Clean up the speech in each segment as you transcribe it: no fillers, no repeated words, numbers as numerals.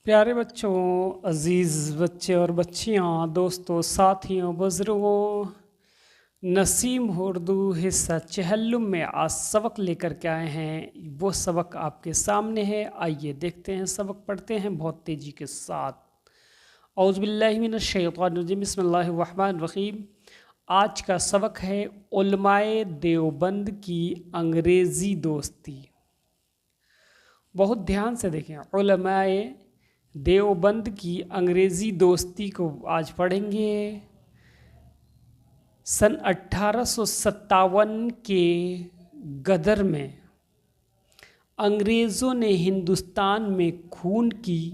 پیارے بچوں، عزیز بچے اور بچیاں، دوستوں، ساتھیوں، بزرگوں، نسیم اردو حصہ چہلم میں آج سبق لے کر کے آئے ہیں۔ وہ سبق آپ کے سامنے ہے، آئیے دیکھتے ہیں، سبق پڑھتے ہیں بہت تیزی کے ساتھ۔ اعوذ باللہ من الشیطان الرجیم، بسم اللہ الرحمن الرحیم۔ آج کا سبق ہے علماء دیوبند کی انگریزی دوستی۔ بہت دھیان سے دیکھیں، علماء دیوبند کی انگریزی دوستی کو آج پڑھیں گے۔ سن 1857 کے غدر میں انگریزوں نے ہندوستان میں خون کی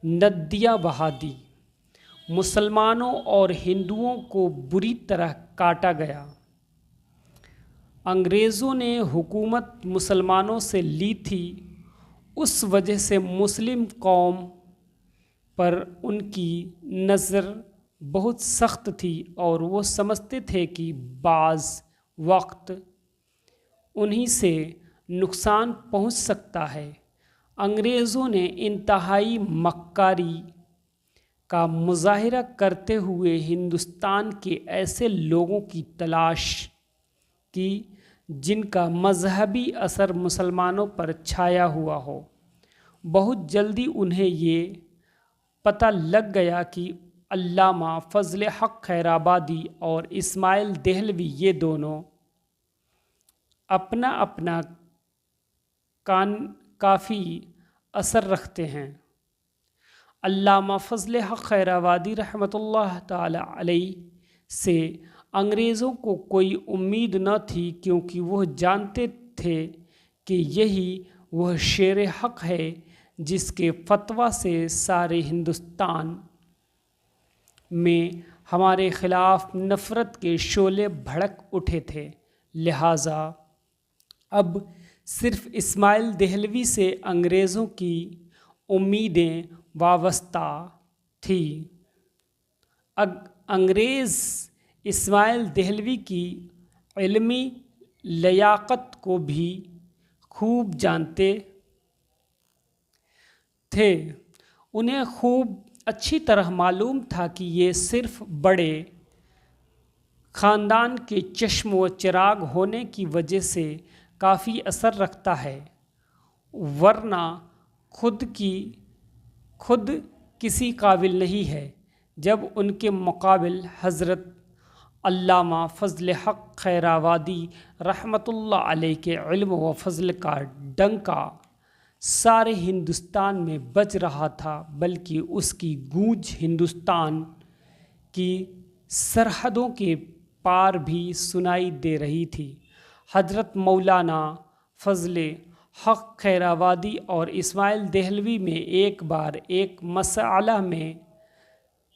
ندیاں بہا دی۔ مسلمانوں اور ہندوؤں کو بری طرح کاٹا گیا۔ انگریزوں نے حکومت مسلمانوں سے لی تھی، اس وجہ سے مسلم قوم پر ان کی نظر بہت سخت تھی اور وہ سمجھتے تھے کہ بعض وقت انہی سے نقصان پہنچ سکتا ہے۔ انگریزوں نے انتہائی مکاری کا مظاہرہ کرتے ہوئے ہندوستان کے ایسے لوگوں کی تلاش کی جن کا مذہبی اثر مسلمانوں پر چھایا ہوا ہو۔ بہت جلدی انہیں یہ پتہ لگ گیا کہ علامہ فضل حق خیرآبادی اور اسماعیل دہلوی یہ دونوں اپنا اپنا کافی اثر رکھتے ہیں۔ علامہ فضل حق خیرآبادی رحمۃ اللہ تعالی علیہ سے انگریزوں کو کوئی امید نہ تھی، کیونکہ وہ جانتے تھے کہ یہی وہ شیر حق ہے جس کے فتویٰ سے سارے ہندوستان میں ہمارے خلاف نفرت کے شعلے بھڑک اٹھے تھے۔ لہٰذا اب صرف اسماعیل دہلوی سے انگریزوں کی امیدیں وابستہ تھیں۔ انگریز اسماعیل دہلوی کی علمی لیاقت کو بھی خوب جانتے تھے۔ انہیں خوب اچھی طرح معلوم تھا کہ یہ صرف بڑے خاندان کے چشم و چراغ ہونے کی وجہ سے کافی اثر رکھتا ہے، ورنہ خود کسی قابل نہیں ہے۔ جب ان کے مقابل حضرت علامہ فضل حق خیرآبادی رحمۃ اللہ علیہ کے علم و فضل کا ڈنکا سارے ہندوستان میں بج رہا تھا، بلکہ اس کی گونج ہندوستان کی سرحدوں کے پار بھی سنائی دے رہی تھی۔ حضرت مولانا فضل حق خیرآبادی اور اسماعیل دہلوی میں ایک بار ایک مسئلہ میں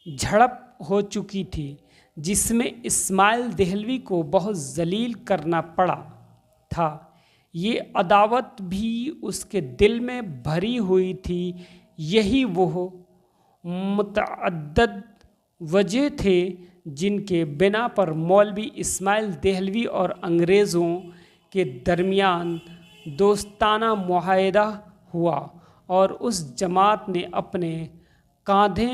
جھڑپ ہو چکی تھی، جس میں اسماعیل دہلوی کو بہت ذلیل کرنا پڑا تھا۔ یہ عداوت بھی اس کے دل میں بھری ہوئی تھی۔ یہی وہ متعدد وجہ تھے جن کے بنا پر مولوی اسماعیل دہلوی اور انگریزوں کے درمیان دوستانہ معاہدہ ہوا اور اس جماعت نے اپنے کاندھے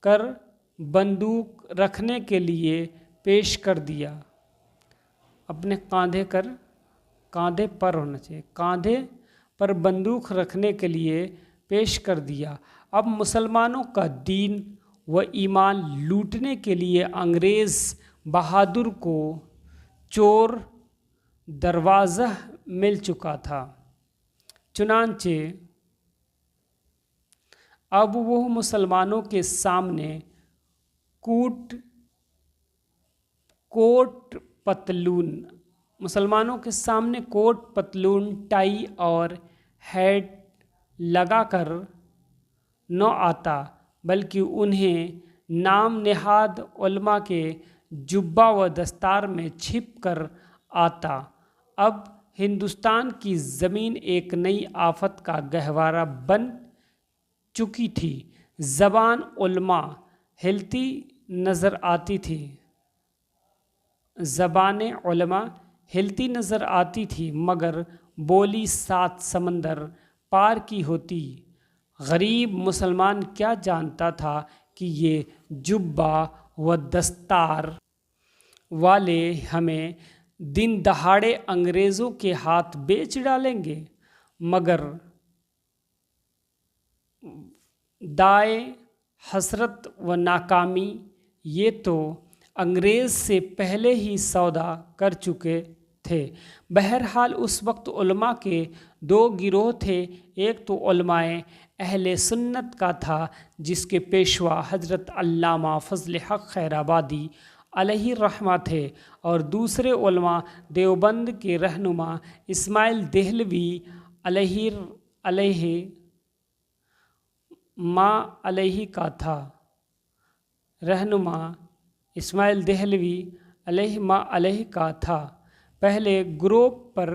کر بندوق رکھنے کے لیے پیش کر دیا۔ اپنے کاندھے پر بندوق رکھنے کے لیے پیش کر دیا۔ اب مسلمانوں کا دین و ایمان لوٹنے کے لیے انگریز بہادر کو چور دروازہ مل چکا تھا۔ چنانچہ اب وہ مسلمانوں کے سامنے کوٹ پتلون ٹائی اور ہیٹ لگا کر نہ آتا، بلکہ انہیں نام نہاد علماء کے جبہ و دستار میں چھپ کر آتا۔ اب ہندوستان کی زمین ایک نئی آفت کا گہوارہ بن چکی تھی۔ زبان علماء ہلتی نظر آتی تھی۔ زبان علماء ہلتی نظر آتی تھی مگر بولی 7 سمندر پار کی ہوتی۔ غریب مسلمان کیا جانتا تھا کہ یہ جبہ و دستار والے ہمیں دن دہاڑے انگریزوں کے ہاتھ بیچ ڈالیں گے، مگر دائے حسرت و ناکامی یہ تو انگریز سے پہلے ہی سودا کر چکے تھے۔ بہرحال اس وقت علماء کے 2 گروہ تھے، ایک تو علماء اہل سنت کا تھا جس کے پیشوا حضرت علامہ فضل حق خیر آبادی علیہ الرحمہ تھے، اور دوسرے علماء دیوبند کے رہنما اسماعیل دہلوی علیہ کا تھا۔ رہنما اسماعیل دہلوی علیہ کا تھا۔ پہلے گروپ پر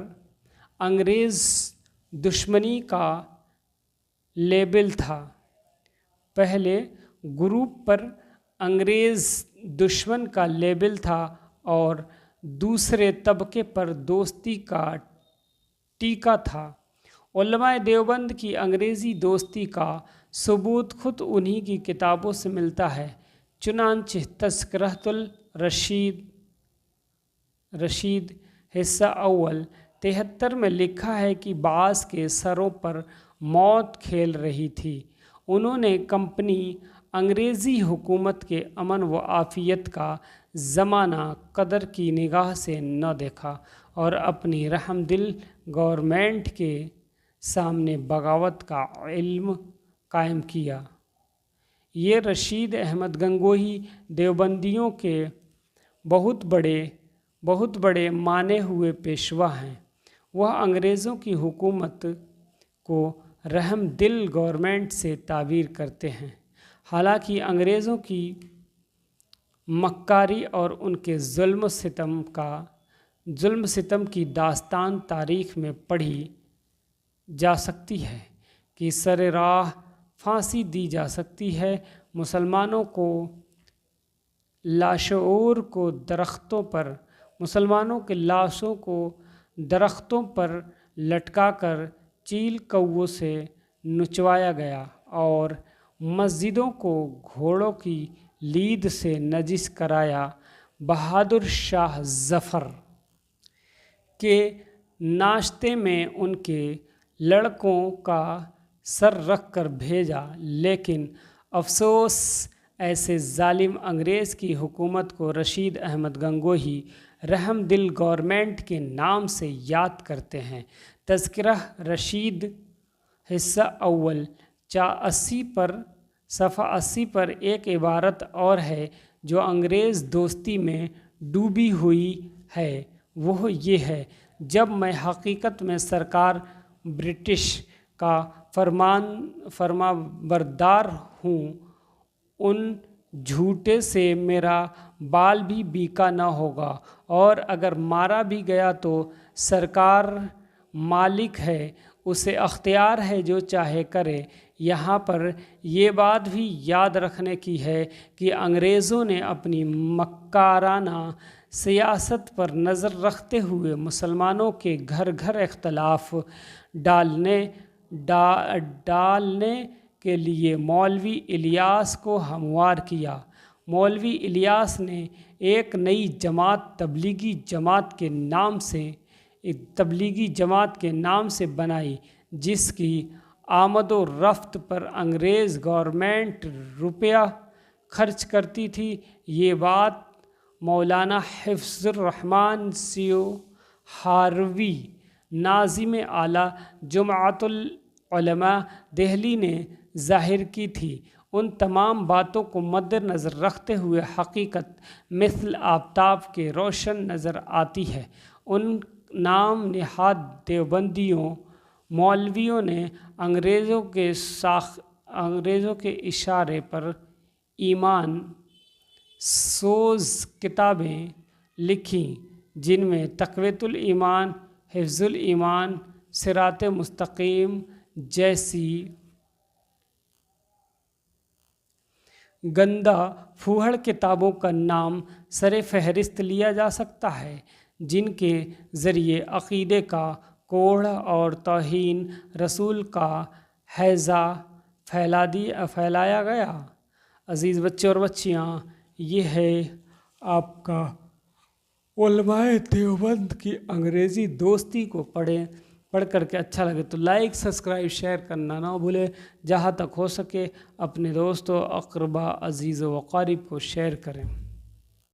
انگریز دشمنی کا لیبل تھا دشمن کا لیبل تھا اور دوسرے طبقے پر دوستی کا ٹیکا تھا۔ علماء دیوبند کی انگریزی دوستی کا ثبوت خود انہی کی کتابوں سے ملتا ہے۔ چنانچہ تذکرۃ الرشید حصہ اول 73 میں لکھا ہے کہ بعض کے سروں پر موت کھیل رہی تھی، انہوں نے کمپنی انگریزی حکومت کے امن و عافیت کا زمانہ قدر کی نگاہ سے نہ دیکھا اور اپنی رحم دل گورنمنٹ کے سامنے بغاوت کا علم قائم کیا۔ یہ رشید احمد گنگوہی دیوبندیوں کے بہت بڑے مانے ہوئے پیشوا ہیں۔ وہ انگریزوں کی حکومت کو رحم دل گورنمنٹ سے تعبیر کرتے ہیں، حالانکہ انگریزوں کی مکاری اور ان کے ظلم ستم کی داستان تاریخ میں پڑھی جا سکتی ہے کہ سر راہ پھانسی دی جا سکتی ہے۔ مسلمانوں کے لاشوں کو درختوں پر لٹکا کر چیل کووں سے نچوایا گیا اور مسجدوں کو گھوڑوں کی لید سے نجس کرایا۔ بہادر شاہ ظفر کے ناشتے میں ان کے لڑکوں کا سر رکھ کر بھیجا، لیکن افسوس ایسے ظالم انگریز کی حکومت کو رشید احمد گنگوہی رحم دل گورنمنٹ کے نام سے یاد کرتے ہیں۔ تذکرہ رشید حصہ اول صفحہ 80 پر ایک عبارت اور ہے جو انگریز دوستی میں ڈوبی ہوئی ہے، وہ یہ ہے: جب میں حقیقت میں سرکار برٹش کا فرمانبردار ہوں، ان جھوٹے سے میرا بال بھی بیکا نہ ہوگا، اور اگر مارا بھی گیا تو سرکار مالک ہے، اسے اختیار ہے جو چاہے کرے۔ یہاں پر یہ بات بھی یاد رکھنے کی ہے کہ انگریزوں نے اپنی مکارانہ سیاست پر نظر رکھتے ہوئے مسلمانوں کے گھر گھر اختلاف ڈالنے کے لیے مولوی الیاس کو ہموار کیا۔ مولوی الیاس نے ایک نئی جماعت تبلیغی جماعت کے نام سے بنائی، جس کی آمد و رفت پر انگریز گورنمنٹ روپیہ خرچ کرتی تھی۔ یہ بات مولانا حفظ الرحمن سیو ہاروی، ناظم اعلیٰ جماعت العلماء دہلی نے ظاہر کی تھی۔ ان تمام باتوں کو مد نظر رکھتے ہوئے حقیقت مثل آفتاب کے روشن نظر آتی ہے۔ ان نام نہاد دیوبندیوں مولویوں نے انگریزوں کے اشارے پر ایمان سوز کتابیں لکھیں، جن میں تقویۃ الایمان، حفظ الایمان، صراط مستقیم جیسی گندہ پھوہڑ کتابوں کا نام سر فہرست لیا جا سکتا ہے جن کے ذریعے عقیدے کا کوڑھ اور توہین رسول کا ہیضہ پھیلایا گیا۔ عزیز بچے اور بچیاں، یہ ہے آپ کا علماء دیوبند کی انگریزی دوستی کو پڑھ کر کے اچھا لگے تو لائک سبسکرائب شیئر کرنا نہ بھولے، جہاں تک ہو سکے اپنے دوستوں اقربا عزیز و اقارب کو شیئر کریں۔